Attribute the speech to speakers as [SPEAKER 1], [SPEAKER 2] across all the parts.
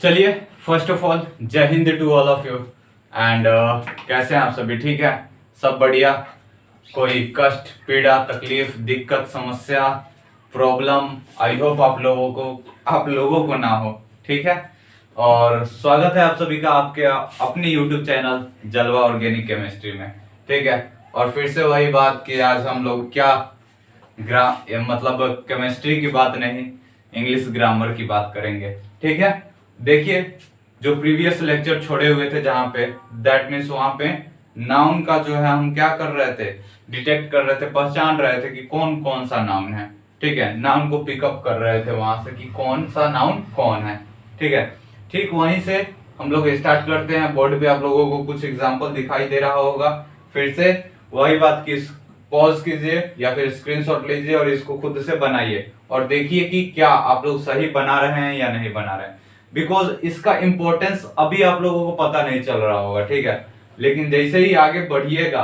[SPEAKER 1] चलिए, first of all जय हिंद to all of you. And कैसे हैं आप सभी? ठीक है, सब बढ़िया? कोई कष्ट, पीड़ा, तकलीफ, दिक्कत, समस्या, प्रॉब्लम आई होप आप लोगों को ना हो। ठीक है, और स्वागत है आप सभी का आपके अपने यूट्यूब चैनल जलवा ऑर्गेनिक केमिस्ट्री में। ठीक है, और फिर से वही बात कि आज हम लोग क्या मतलब केमिस्ट्री की बात नहीं, इंग्लिश ग्रामर की बात करेंगे। ठीक है, देखिए जो प्रीवियस लेक्चर छोड़े हुए थे जहां पे, दैट मीन्स वहां पे नाउन का जो है हम क्या कर रहे थे, डिटेक्ट कर रहे थे, पहचान रहे थे कि कौन कौन सा नाउन है। ठीक है, नाउन को पिकअप कर रहे थे वहां से कि कौन सा नाउन कौन है। ठीक है, ठीक वहीं से हम लोग स्टार्ट करते हैं। बोर्ड पे आप लोगों को कुछ एग्जांपल दिखाई दे रहा होगा। फिर से वही बात की पॉज कीजिए या फिर स्क्रीनशॉट लीजिए और इसको खुद से बनाइए और देखिए कि क्या आप लोग सही बना रहे हैं या नहीं बना रहे हैं। बिकॉज इसका इंपॉर्टेंस अभी आप लोगों को पता नहीं चल रहा होगा। ठीक है, लेकिन जैसे ही आगे बढ़िएगा,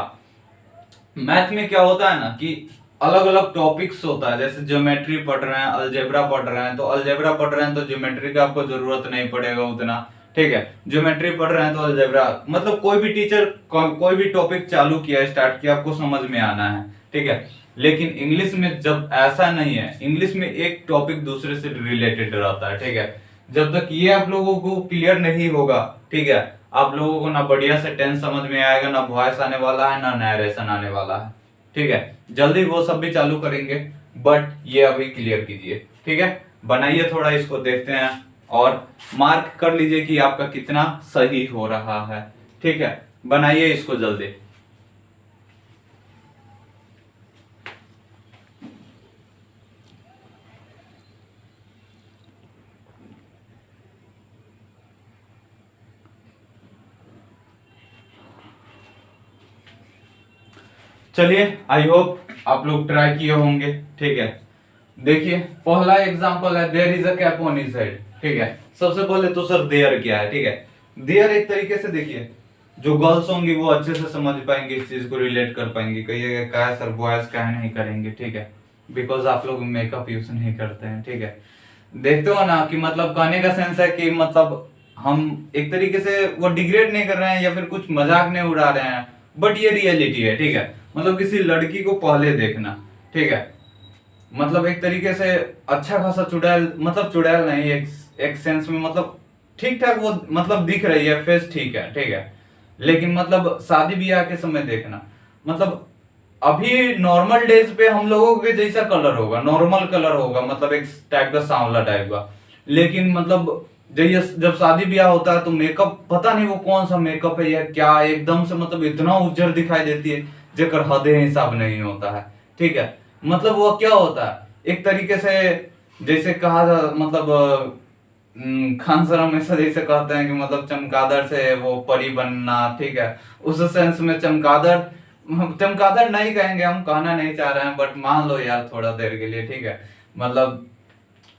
[SPEAKER 1] मैथ में क्या होता है ना कि अलग अलग टॉपिक्स होता है। जैसे ज्योमेट्री पढ़ रहे हैं, अलजेब्रा पढ़ रहे हैं, तो अलजेब्रा पढ़ रहे हैं तो ज्योमेट्री का आपको जरूरत नहीं पड़ेगा उतना। ठीक है, ज्योमेट्री पढ़ रहे हैं तो अलजेब्रा, मतलब कोई भी टीचर कोई भी टॉपिक चालू किया, स्टार्ट किया, आपको समझ में आना है। ठीक है, लेकिन इंग्लिश में जब ऐसा नहीं है, इंग्लिश में एक टॉपिक दूसरे से रिलेटेड रहता है। ठीक है, जब तक ये आप लोगों को क्लियर नहीं होगा, ठीक है, आप लोगों को ना बढ़िया से टेंस समझ में आएगा, ना वॉइस आने वाला है, ना नरेशन आने वाला है। ठीक है, जल्दी वो सब भी चालू करेंगे, बट ये अभी क्लियर कीजिए। ठीक है, बनाइए थोड़ा, इसको देखते हैं और मार्क कर लीजिए कि आपका कितना सही हो रहा है। ठीक है, बनाइए इसको जल्दी। चलिए, आई होप आप लोग ट्राई किए होंगे। ठीक है, देखिए पहला एग्जांपल है, there is a cap on his head. ठीक है, सबसे पहले तो सर देयर क्या है? ठीक है, देयर एक तरीके से देखिए, जो गर्ल्स होंगी वो अच्छे से समझ पाएंगे, इस चीज को रिलेट कर पाएंगे। कहिएगा क्या है सर, बॉयज क्या नहीं करेंगे? ठीक है, बिकॉज आप लोग मेकअप यूज नहीं करते हैं। ठीक है, देखते हो ना कि मतलब कहने का सेंस है कि मतलब हम एक तरीके से वो डिग्रेड नहीं कर रहे हैं या फिर कुछ मजाक नहीं उड़ा रहे हैं, बट ये रियलिटी है। ठीक है, मतलब किसी लड़की को पहले देखना, ठीक है, मतलब एक तरीके से अच्छा खासा चुड़ैल, मतलब चुड़ैल नहीं, एक सेंस में मतलब ठीक ठाक वो मतलब दिख रही है, फेस ठीक है। ठीक है, लेकिन मतलब शादी ब्याह के समय देखना, मतलब अभी नॉर्मल डेज पे हम लोगों के जैसा कलर होगा, नॉर्मल कलर होगा, मतलब एक टाइप का सांवला टाइप का। लेकिन मतलब जब शादी ब्याह होता है तो मेकअप, पता नहीं वो कौन सा मेकअप है या क्या, एकदम से मतलब इतना उज्जर दिखाई देती है जेकर हदे हिसाब नहीं होता है। ठीक है, मतलब वो क्या होता है, एक तरीके से जैसे कहा जा, मतलब खान सर हमेशा जैसे कहते हैं कि मतलब चमगादड़ से वो परी बनना। ठीक है, उस सेंस में चमगादड़, चमगादड़ नहीं कहेंगे, हम कहना नहीं चाह रहे हैं, बट मान लो यार थोड़ा देर के लिए। ठीक है, मतलब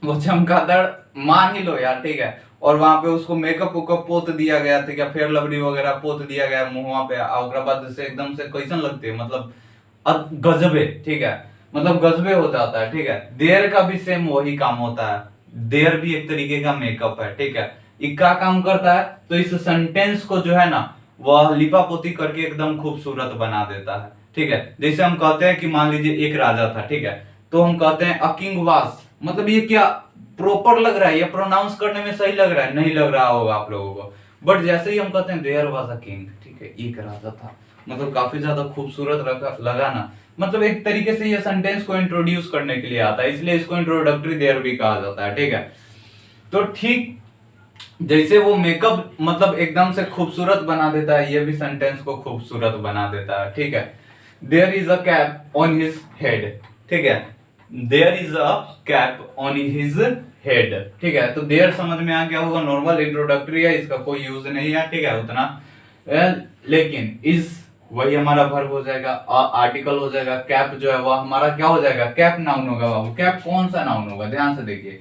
[SPEAKER 1] वो चमगादड़ मान ही लो यार। ठीक है, और वहां पे उसको मेकअप वेकअप पोत दिया गया, ठीक है, फेयर लवली वगैरह पोत दिया गया मुंह पे, और बाद से एकदम से कैसन लगती है, मतलब गजबे। ठीक है, मतलब गजबे हो जाता है। ठीक है, देयर का भी सेम वही काम होता है, देयर भी एक तरीके का मेकअप है। ठीक है, ये क्या काम करता है, तो इस सेंटेंस को जो है ना वह लिपापोती करके एकदम खूबसूरत बना देता है। ठीक है, जैसे हम कहते हैं कि मान लीजिए एक राजा था। ठीक है, तो हम कहते हैं अ किंग वाज, मतलब ये क्या प्रॉपर लग रहा है, ये प्रोनाउंस करने में सही लग रहा है? नहीं लग रहा होगा आप लोगों को, बट जैसे ही हम कहते हैं देयर वाज अ किंग, ठीक है, एक राजा था, मतलब काफी ज्यादा खूबसूरत लगा ना। मतलब एक तरीके से ये सेंटेंस को इंट्रोड्यूस करने के लिए आता है, इसलिए इसको इंट्रोडक्टरी देयर भी कहा जाता है। ठीक है, तो ठीक जैसे वो मेकअप मतलब एकदम से खूबसूरत बना देता है, ये भी सेंटेंस को खूबसूरत बना देता है। ठीक है, there is a cap on his head. ठीक है, there is a cap on his head. ठीक है, तो देयर समझ में आ गया होगा, नॉर्मल इंट्रोडक्टरी है, इसका कोई यूज नहीं है। ठीक है, उतना लेकिन इज वही हमारा वर्ब हो जाएगा, आर्टिकल हो जाएगा, कैप जो है वह हमारा क्या हो जाएगा, कैप नाउन होगा बाबू। कैप कौन सा नाउन होगा, ध्यान से देखिए,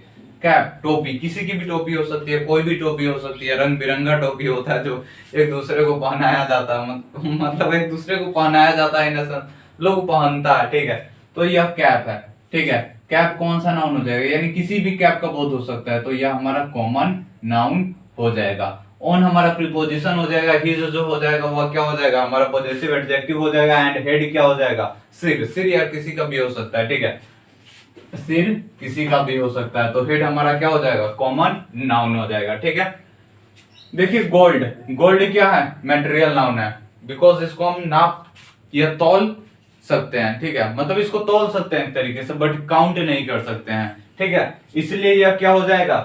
[SPEAKER 1] कैप टोपी, किसी की भी टोपी हो सकती है, कोई भी टोपी हो सकती है, रंग बिरंगा टोपी होता है जो एक दूसरे को पहनाया जाता है, मतलब एक दूसरे को पहनाया जाता है, इन लोग पहनता है। ठीक है, तो यह कैप है। ठीक है, कैप कौन सा नाउन हो जाएगा, यानी किसी भी कैप का बोध हो सकता है, तो यह हमारा कॉमन नाउन हो जाएगा। ऑन हमारा प्रीपोजिशन हो जाएगा, हिज जो हो जाएगा वह क्या हो जाएगा, हमारा पॉजिटिव एडजेक्टिव हो जाएगा। एंड हेड क्या हो जाएगा, सिर। सिर यार किसी का भी हो सकता है, ठीक है, सिर किसी का भी हो सकता है। तो हेड हमारा क्या हो जाएगा, कॉमन नाउन हो जाएगा, ठीक है। देखिए गोल्ड, गोल्ड क्या है, मटेरियल नाउन है, बिकॉज इसको हम नाप या तौल सकते हैं, ठीक है, मतलब इसको तौल सकते हैं एक तरीके से, बट काउंट नहीं कर सकते हैं, ठीक है, इसलिए यह क्या हो जाएगा,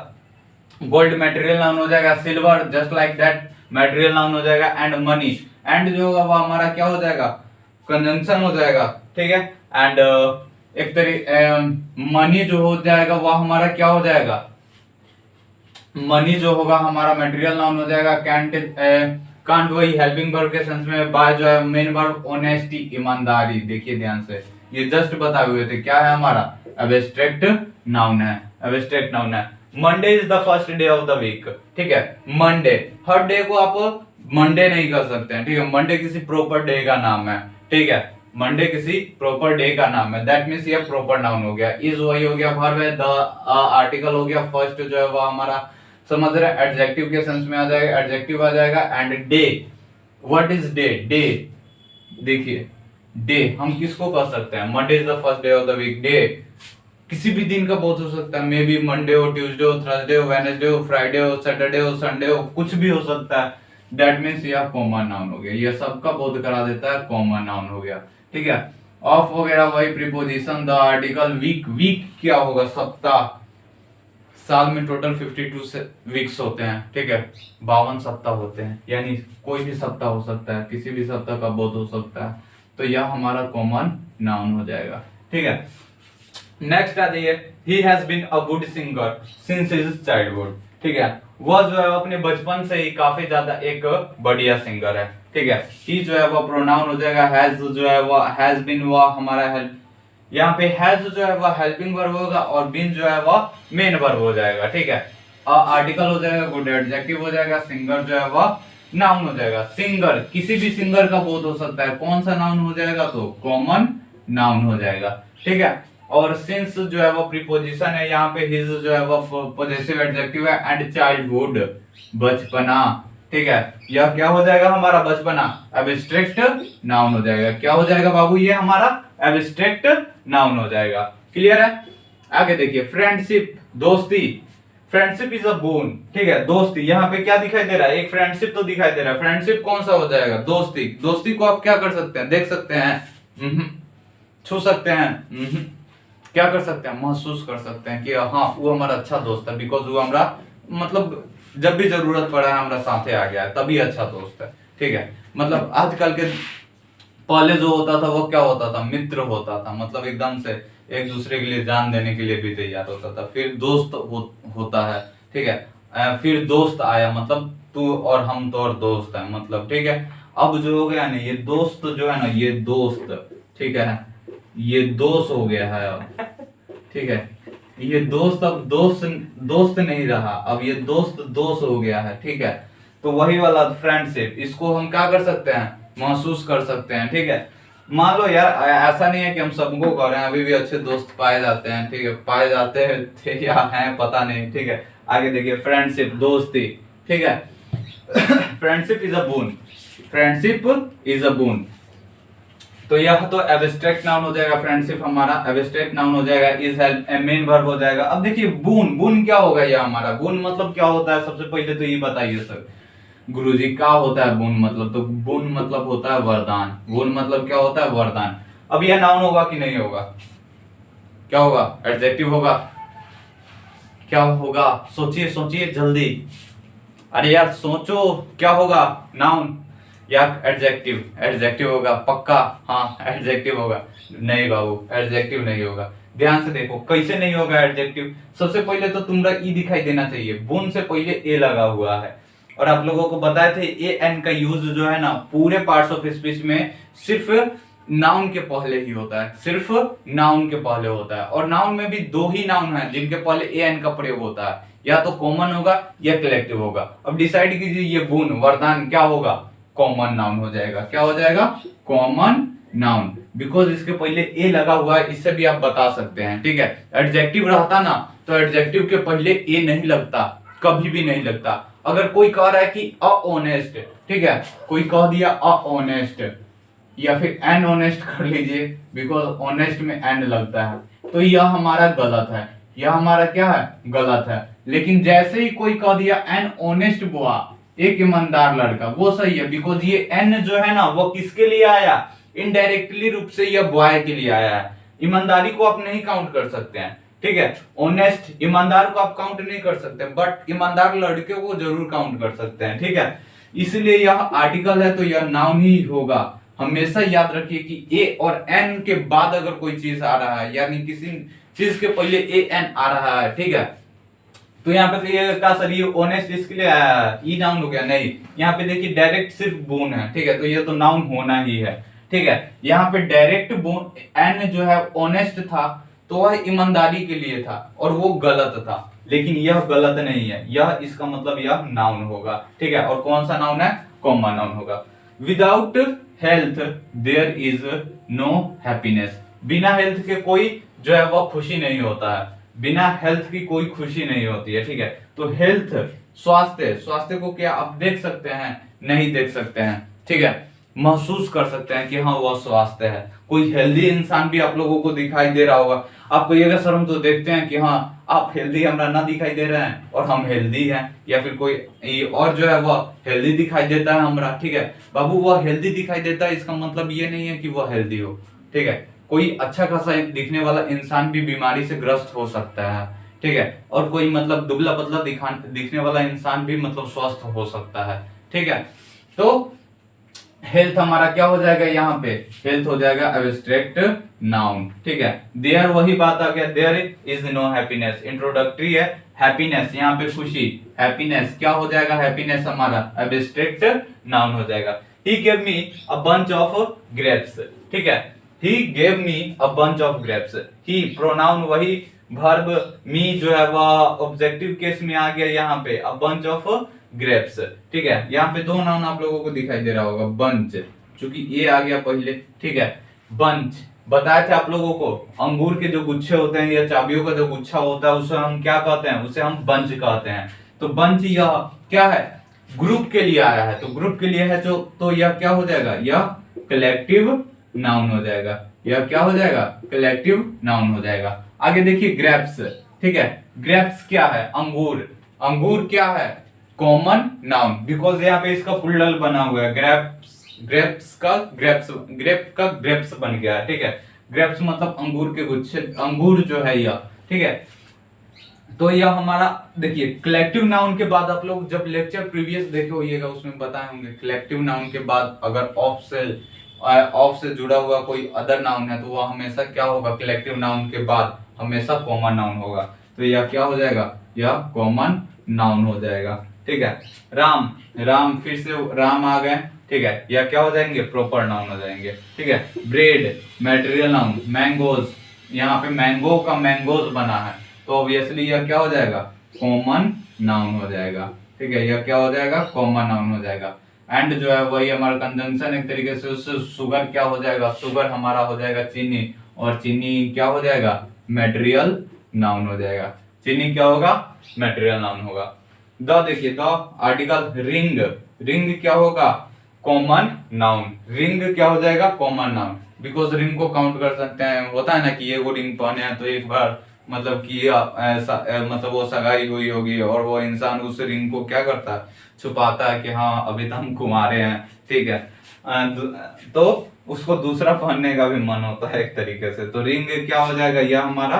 [SPEAKER 1] गोल्ड मटेरियल नाउन हो जाएगा। Silver just like that material noun हो जाएगा। एंड मनी, एंड जो होगा वो हमारा क्या हो जाएगा, कंजंक्शन हो जाएगा, ठीक है। एंड एक तरीके मनी जो हो जाएगा वह हमारा क्या हो जाएगा, मनी जो होगा हमारा मटेरियल नाउन हो जाएगा। कांट वही हेल्पिंग वर्ब के सेंस में, बाय जो है मेन वर्ब ऑनेस्टी ईमानदारी। देखिए ध्यान से, ये जस्ट बताए हुए थे, क्या है हमारा, एब्स्ट्रैक्ट नाउन है, एब्स्ट्रैक्ट नाउन है। Monday is the first day of the week, ठीक है, मंडे, हर डे को आप मंडे नहीं कर सकते हैं, ठीक है, मंडे किसी प्रॉपर डे का नाम है, ठीक है, मंडे किसी प्रॉपर डे का नाम है, दैट मींस ये प्रॉपर नाउन हो गया। इज वही हो गया वर्ब है, द आर्टिकल हो गया, फर्स्ट जो है वो हमारा समझ रहे हैं एडजेक्टिव के सेंस में आ जाएगा, एडजेक्टिव आ जाएगा। And day, what is day, day देखिए डे हम किसको कह सकते हैं, Monday is the first day of the week. Day किसी भी दिन का बोथ हो सकता है, मे बी मंडे हो, ट्यूसडे हो, थर्सडे हो, वेडनेसडे हो, फ्राइडे हो, सैटरडे हो, संडे हो, कुछ भी हो सकता है। दैट मींस यह कॉमन नाउन हो गया, यह सबका बोध करा देता है, कॉमन नाउन हो गया, ठीक है। ऑफ वगैरह वही preposition, the article. Week, week क्या होगा, सप्ताह। साल में टोटल 52 वीक्स होते हैं, ठीक है, 52 सप्ताह होते हैं, यानी कोई भी सप्ताह हो सकता है, किसी भी सप्ताह का बोध हो सकता है, तो यह हमारा कॉमन नाउन हो जाएगा, ठीक है। नेक्स्ट आ जाइए, he has been a good singer since his childhood, ठीक है, वह जो है अपने बचपन से ही काफी ज्यादा एक बढ़िया सिंगर है, ठीक है। ही जो है वह प्रोनाउन हो जाएगा, हैज जो है वह हैज बीन, वह हमारा हेल्प, यहाँ पे हैज जो है वह हेल्पिंग वर्ब होगा, और बीन जो है वह मेन वर्ब हो जाएगा, ठीक है। आर्टिकल हो जाएगा, गुड एडजेक्टिव हो जाएगा, सिंगर जो है वह नाउन हो जाएगा। सिंगर किसी भी सिंगर का बोध हो सकता है, कौन सा नाउन हो जाएगा, तो कॉमन नाउन हो जाएगा, ठीक है। और सिंस जो है वो प्रीपोजिशन है, यहाँ पे हिज जो है वो पॉजेसिव एडजेक्टिव है। एंड चाइल्डहुड, बचपना, ठीक है, यह क्या हो जाएगा हमारा, बचपना, एब्स्ट्रैक्ट नाउन हो जाएगा। क्या हो जाएगा बाबू, ये हमारा एब्स्ट्रैक्ट नाउन हो जाएगा, क्लियर है। आगे देखिए, फ्रेंडशिप, दोस्ती, फ्रेंडशिप इज अ बोन, ठीक है, दोस्ती, यहाँ पे क्या दिखाई दे रहा है, एक फ्रेंडशिप तो दिखाई दे रहा है, फ्रेंडशिप कौन सा हो जाएगा, दोस्ती। दोस्ती को आप क्या कर सकते हैं, देख सकते हैं, छू सकते हैं, क्या कर सकते हैं, महसूस कर सकते हैं कि हाँ वो हमारा अच्छा दोस्त है, बिकॉज वो हमारा मतलब जब भी जरूरत पड़ा है हमारा साथे आ गया है, तभी अच्छा दोस्त है, ठीक है। मतलब आजकल के पहले जो होता था वो क्या होता था, मित्र होता था, मतलब एकदम से एक दूसरे के लिए जान देने के लिए भी तैयार होता था। फिर दोस्त होता है, ठीक है, फिर दोस्त आया, मतलब तू और हम तो और दोस्त है, मतलब, ठीक है। अब जो हो गया ना ये दोस्त जो है ना, ये दोस्त, ठीक है, ये दोस्त हो गया है अब, ठीक है, ये दोस्त अब दोस्त नहीं रहा, अब ये दोस्त हो गया है, ठीक है। तो वही वाला फ्रेंडशिप, इसको हम क्या कर सकते हैं, महसूस कर सकते हैं, ठीक है। मान लो यार ऐसा नहीं है कि हम सबको कर रहे हैं, अभी भी अच्छे दोस्त पाए जाते हैं, ठीक है, पाए जाते हैं थे या हैं पता नहीं, ठीक है। आगे देखिए, फ्रेंडशिप, दोस्ती, ठीक है, friendship is a bone, friendship is a bone, तो यह तो एब्स्ट्रैक्ट नाउन हो जाएगा, फ्रेंडशिप हमारा एब्स्ट्रैक्ट नाउन हो जाएगा। इज हेल्प मेन वर्ब हो जाएगा। अब देखिए बून, बून क्या होगा, यह हमारा बून मतलब क्या होता है, सबसे पहले तो ये बताइए सर गुरुजी क्या होता है बून मतलब, तो बून मतलब होता है वरदान, बून मतलब क्या होता है, वरदान। अब यह नाउन होगा कि नहीं होगा, क्या होगा, एडजेक्टिव होगा, क्या होगा, सोचिए सोचिए जल्दी, अरे यार सोचो, क्या होगा, नाउन या एडजेक्टिव, एडजेक्टिव होगा पक्का, हाँ एडजेक्टिव होगा, नहीं बाबू एडजेक्टिव नहीं होगा। ध्यान से देखो कैसे नहीं होगा एडजेक्टिव, सबसे पहले तो तुम्हारा ई दिखाई देना चाहिए, बून से पहले ए लगा हुआ है, और आप लोगों को बताए थे ए एन का यूज जो है ना पूरे पार्ट्स ऑफ स्पीच में सिर्फ नाउन के पहले ही होता है, सिर्फ नाउन के पहले होता है, और नाउन में भी दो ही नाउन है जिनके पहले ए एन का प्रयोग होता है, या तो कॉमन होगा या कलेक्टिव होगा। अब डिसाइड कीजिए ये बून वरदान क्या होगा, कॉमन नाउन हो जाएगा, क्या हो जाएगा, कॉमन नाउन, बिकॉज इसके पहले ए लगा हुआ है, इससे भी आप बता सकते हैं, ठीक है। एडजेक्टिव रहता ना तो एडजेक्टिव के पहले ए नहीं लगता, कभी भी नहीं लगता। अगर कोई कह रहा है कि अऑनेस्ट, ठीक है, कोई कह दिया अऑनेस्ट या फिर अनऑनेस्ट कर लीजिए, बिकॉज ऑनेस्ट में एन लगता है, तो यह हमारा गलत है, यह हमारा क्या है, गलत है। लेकिन जैसे ही कोई कह दिया एन ऑनेस्ट बॉय, एक ईमानदार लड़का, वो सही है, बिकॉज ये एन जो है ना वो किसके लिए आया, इनडायरेक्टली रूप से यह बॉय के लिए आया है। ईमानदारी को आप नहीं काउंट कर सकते हैं, ठीक है, ऑनेस्ट ईमानदार को आप काउंट नहीं कर सकते, बट ईमानदार लड़के को जरूर काउंट कर सकते हैं, ठीक है। इसलिए यह आर्टिकल है तो यह नाउन ही होगा। हमेशा याद रखिए कि ए और एन के बाद अगर कोई चीज आ रहा है, यानी किसी चीज के पहले ए एन आ रहा है, ठीक है, तो यहाँ पे ये का सर ये ऑनेस्ट इसके लिए आया है, ई नाउन हो गया, नहीं, यहाँ पे देखिए डायरेक्ट सिर्फ बोन है, ठीक है, तो ये तो नाउन होना ही है, ठीक है। यहाँ पे डायरेक्ट बोन एन जो है ऑनेस्ट था, तो वह ईमानदारी के लिए था और वो गलत था, लेकिन यह गलत नहीं है, यह इसका मतलब यह नाउन होगा, ठीक है। और कौन सा नाउन है, कॉमन नाउन होगा। Without health there is no happiness, बिना हेल्थ के कोई जो है वह खुशी नहीं होता है, बिना हेल्थ की कोई खुशी नहीं होती है, ठीक है। तो हेल्थ स्वास्थ्य, स्वास्थ्य को क्या आप देख सकते हैं, नहीं देख सकते हैं, ठीक है, महसूस कर सकते हैं कि हाँ वह स्वास्थ्य है। कोई हेल्दी इंसान भी आप लोगों को दिखाई दे रहा होगा, आप कहिएगा सर हम तो देखते हैं कि हाँ आप हेल्दी हमरा ना दिखाई दे रहे हैं और हम हेल्दी हैं, या फिर कोई और जो है वह हेल्दी दिखाई देता है हमरा, ठीक है, बाबू वह हेल्दी दिखाई देता है, इसका मतलब ये नहीं है कि वह हेल्दी हो, ठीक है। कोई अच्छा खासा दिखने वाला इंसान भी बीमारी से ग्रस्त हो सकता है, ठीक है, और कोई मतलब दुबला पतला दिखने वाला इंसान भी मतलब स्वस्थ हो सकता है, ठीक है। तो हेल्थ हमारा क्या हो जाएगा, यहाँ पे हेल्थ हो जाएगा एब्स्ट्रैक्ट नाउन, ठीक है। देयर वही बात आ गया, there is no happiness, introductory है, हैप्पीनेस यहाँ पे खुशी, हैप्पीनेस क्या हो जाएगा, हैप्पीनेस हमारा एब्स्ट्रैक्ट नाउन हो जाएगा। He gave me a bunch of grapes, ठीक है, he gave me a bunch of grapes, he pronoun वही, वर्ब मी जो है वह ऑब्जेक्टिव केस में आ गया यहाँ पे, अ बंच ऑफ ग्रेप्स, ठीक है। यहाँ पे दो नाउन आप लोगों को दिखाई दे रहा होगा, बंच चूंकि ये आ गया पहले, ठीक है, बंच बताए थे आप लोगों को, अंगूर के जो गुच्छे होते हैं या चाबियों का जो गुच्छा होता है उसे हम क्या कहते हैं, उसे हम बंच कहते हैं। तो बंच यह क्या है, ग्रुप के लिए आया है, तो ग्रुप के लिए है जो, तो यह क्या हो जाएगा, यह कलेक्टिव नाउन हो जाएगा, यह क्या हो जाएगा, कलेक्टिव नाउन हो जाएगा। आगे देखिए ग्रेप्स, ठीक है, ग्रेप्स क्या है, अंगूर, अंगूर क्या है, कॉमन नाउन, बिकॉज यहाँ पे इसका प्लूरल बना हुआ है, ग्रेप्स, ग्रेप्स का ग्रेप्स, ग्रेप का ग्रेप्स बन गया है, ठीक है, ग्रेप्स मतलब अंगूर के गुच्छे, अंगूर जो है यह, ठीक है। तो यह हमारा देखिए कलेक्टिव नाउन के बाद आप लोग जब लेक्चर प्रीवियस देखे होइएगा उसमें बताए होंगे, कलेक्टिव नाउन के बाद अगर ऑफ से जुड़ा हुआ कोई अदर नाउन है तो वह हमेशा क्या होगा, कलेक्टिव नाउन के बाद हमेशा कॉमन नाउन होगा, तो यह क्या हो जाएगा, यह कॉमन नाउन हो जाएगा, ठीक है। राम, राम फिर से राम आ गए, ठीक है, यह क्या हो जाएंगे, प्रॉपर नाउन हो जाएंगे, ठीक है। ब्रेड मटेरियल नाउन, मैंगोज यहाँ पे मैंगो का मैंगोज बना है, तो ऑब्वियसली यह क्या हो जाएगा, कॉमन नाउन हो जाएगा, ठीक है, यह क्या हो जाएगा, कॉमन नाउन हो जाएगा। एंड जो है वही हमारा कंजंक्शन एक तरीके से, उससे शुगर क्या हो जाएगा, शुगर हमारा हो जाएगा चीनी, और चीनी क्या हो जाएगा, मटेरियल नाउन हो जाएगा, चीनी क्या होगा, मटेरियल नाउन होगा। द देखिए द आर्टिकल रिंग, रिंग क्या होगा, कॉमन नाउन, रिंग क्या हो जाएगा, कॉमन नाउन, बिकॉज रिंग को काउंट कर सकते हैं, होता है ना कि ये वो रिंग पहने हैं तो एक बार मतलब कि मतलब वो सगाई हुई होगी और वो इंसान उस रिंग को क्या करता है, छुपाता है कि हाँ अभी तो हम कुंवारे हैं, ठीक है, तो उसको दूसरा पहनने का भी मन होता है एक तरीके से, तो रिंग क्या हो जाएगा, यह हमारा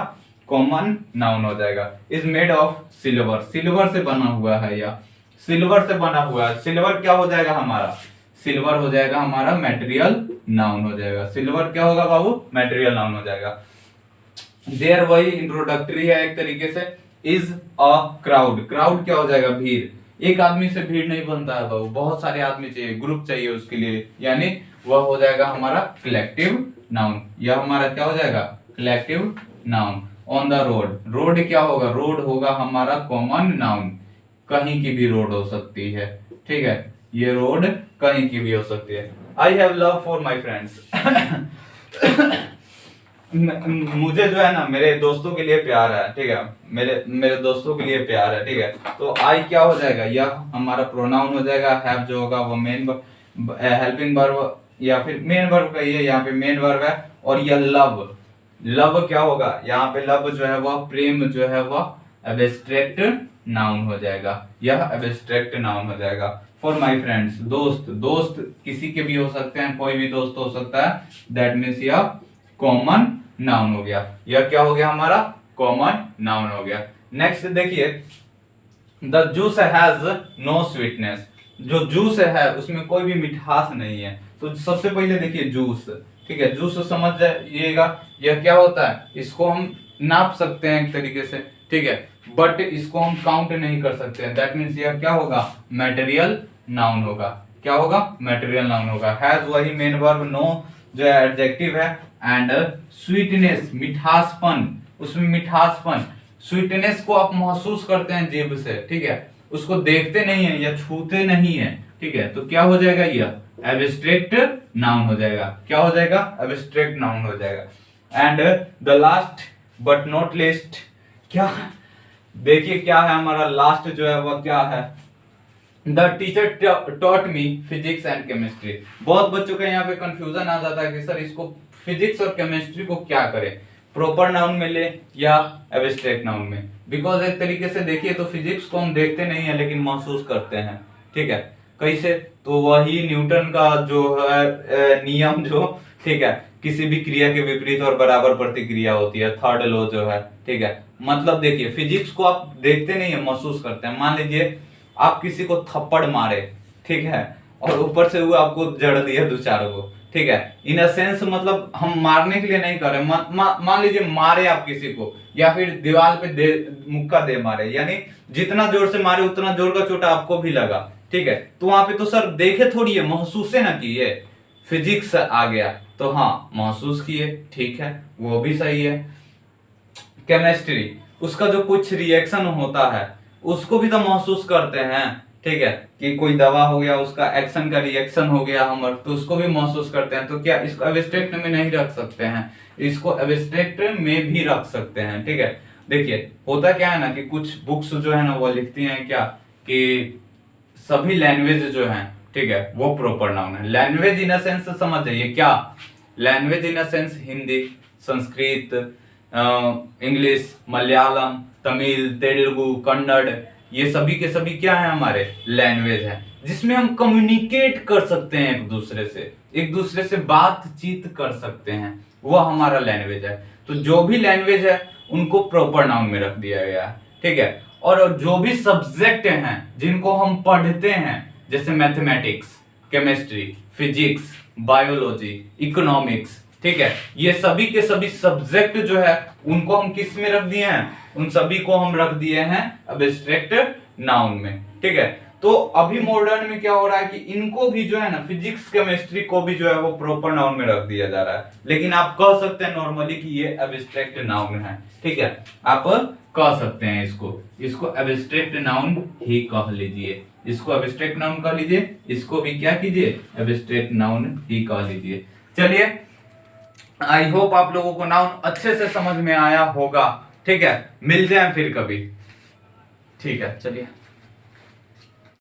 [SPEAKER 1] कॉमन नाउन हो जाएगा। Is made of silver, silver से बना हुआ है, या सिल्वर से बना हुआ है, सिल्वर क्या हो जाएगा हमारा, सिल्वर हो जाएगा हमारा मटेरियल नाउन हो जाएगा, सिल्वर क्या होगा बाबू, मटेरियल नाउन हो जाएगा। देयर वही इंट्रोडक्टरी है एक तरीके से। इज अ क्राउड, क्राउड क्या हो जाएगा, भीड़, एक आदमी से भीड़ नहीं बनता है बाबू, बहुत सारे आदमी चाहिए, ग्रुप चाहिए उसके लिए, यानी वह हो जाएगा हमारा कलेक्टिव नाउन, यह हमारा क्या हो जाएगा, collective noun. On the road, road क्या होगा, रोड होगा हमारा कॉमन नाउन, कहीं की भी रोड हो सकती है, ठीक है, ये रोड कहीं की भी हो सकती है। I have love for my friends, मुझे जो है ना मेरे दोस्तों के लिए प्यार है, ठीक है, मेरे मेरे दोस्तों के लिए प्यार है, ठीक है। तो आई क्या हो जाएगा, यह हमारा प्रोनाउन हो जाएगा। हैव जो होगा वो मेन हेल्पिंग वर्ब या फिर मेन वर्ब का, ये यहाँ पे मेन वर्ब है। और यह लव, लव क्या होगा यहाँ पे, लव जो है वह प्रेम जो है वह एब्स्ट्रैक्ट नाउन हो जाएगा, यह एब्स्ट्रैक्ट नाउन हो जाएगा। फॉर माई फ्रेंड्स, दोस्त, दोस्त किसी के भी हो सकते हैं, कोई भी दोस्त हो सकता है, दैट मीन्स यह कॉमन नाउन हो गया। यह क्या हो गया हमारा, कॉमन नाउन हो गया। नेक्स्ट देखिए, the juice has no sweetness, जो जूस है उसमें कोई भी मिठास नहीं है। तो सबसे पहले देखिए जूस, ठीक है, जूस समझ जाइएगा, यह क्या होता है, इसको हम नाप सकते हैं एक तरीके से, ठीक है, बट इसको हम काउंट नहीं कर सकते हैं। दैट मीन्स यह क्या होगा, मटेरियल नाउन होगा। क्या होगा, मटेरियल नाउन होगा। हैज वही मेन वर्ब, नो जो है एडजेक्टिव है, एंड स्वीटनेस मिठासपन, उसमें मिठासपन, स्वीटनेस को आप महसूस करते हैं जीभ से, ठीक है, उसको देखते नहीं है या छूते नहीं है, ठीक है, तो क्या हो जाएगा, यह एब्स्ट्रैक्ट नाउन हो जाएगा। क्या हो जाएगा, एब्स्ट्रैक्ट नाउन हो जाएगा। And the last but not least, क्या देखिए क्या है हमारा लास्ट जो है वह क्या है, the teacher taught me physics and chemistry. बहुत बच्चों का यहाँ पे कंफ्यूजन आ जाता है कि सर इसको फिजिक्स और केमिस्ट्री को क्या करें, प्रॉपर नाउन में ले या एब्स्ट्रैक्ट नाउन में। बिकॉज एक तरीके से देखिए तो फिजिक्स को हम देखते नहीं है लेकिन महसूस करते हैं, ठीक है, कैसे, तो वही न्यूटन का जो है नियम जो, ठीक है, किसी भी क्रिया के विपरीत और बराबर प्रतिक्रिया होती है, थर्ड लॉ जो है, ठीक है। मतलब देखिए फिजिक्स को आप देखते नहीं है, महसूस करते हैं। मान लीजिए आप किसी को थप्पड़ मारे, ठीक है, और ऊपर से वो आपको जड़ दिया दो चार को, ठीक है, इन अ सेंस मतलब हम मारने के लिए नहीं कर रहे। मान लीजिए मारे आप किसी को या फिर दीवार पे दे मुक्का दे मारे, यानी जितना जोर से मारे उतना जोर का चोट आपको भी लगा, ठीक है, तो वहां पे तो सर देखे थोड़ी है, महसूस ना किए, फिजिक्स आ गया तो हाँ महसूस किए, ठीक है, वो भी सही है। केमिस्ट्री, उसका जो कुछ रिएक्शन होता है उसको भी तो महसूस करते हैं, ठीक है, कि कोई दवा हो गया उसका एक्शन का रिएक्शन हो गया हमारे, तो उसको भी महसूस करते हैं। तो क्या इसको एब्स्ट्रैक्ट में नहीं रख सकते हैं, इसको एब्स्ट्रैक्ट में भी रख सकते हैं, ठीक है। देखिए होता क्या है ना कि कुछ बुक्स जो है ना वो लिखती हैं क्या कि सभी लैंग्वेज जो है, ठीक है, वो प्रॉपर नाउन है। लैंग्वेज इन अ सेंस समझ जाइए, क्या language in a sense, Hindi, Sanskrit, English, Malayalam, Tamil, Telugu, Kannada, ये सभी के सभी क्या है, हमारे लैंग्वेज है, जिसमें हम कम्युनिकेट कर सकते हैं एक दूसरे से बातचीत कर सकते हैं, वह हमारा लैंग्वेज है। तो जो भी लैंग्वेज है उनको प्रॉपर नाउन में रख दिया गया है, ठीक है। और जो भी सब्जेक्ट हैं जिनको हम पढ़ते हैं, जैसे mathematics, chemistry, physics, biology, economics, ठीक है, ये सभी के सभी सब्जेक्ट जो है उनको हम किस में रख दिए हैं, उन सभी को हम रख दिए हैं एब्स्ट्रैक्ट नाउन में, ठीक है। तो अभी मॉडर्न में क्या हो रहा है कि इनको भी जो है ना, फिजिक्स केमिस्ट्री को भी जो है वो प्रॉपर नाउन में रख दिया जा रहा है, लेकिन आप कह सकते हैं नॉर्मली कि ये एब्स्ट्रैक्ट नाउन है, ठीक है, आप कह सकते हैं इसको एब्स्ट्रैक्ट नाउन ही कह लीजिए, इसको एब्स्ट्रैक्ट नाउन कह लीजिए, इसको भी क्या कीजिए, एब्स्ट्रैक्ट नाउन ही कह लीजिए। चलिए, आई होप आप लोगों को नाउन अच्छे से समझ में आया होगा, ठीक है, मिलते हैं फिर कभी, ठीक है, चलिए।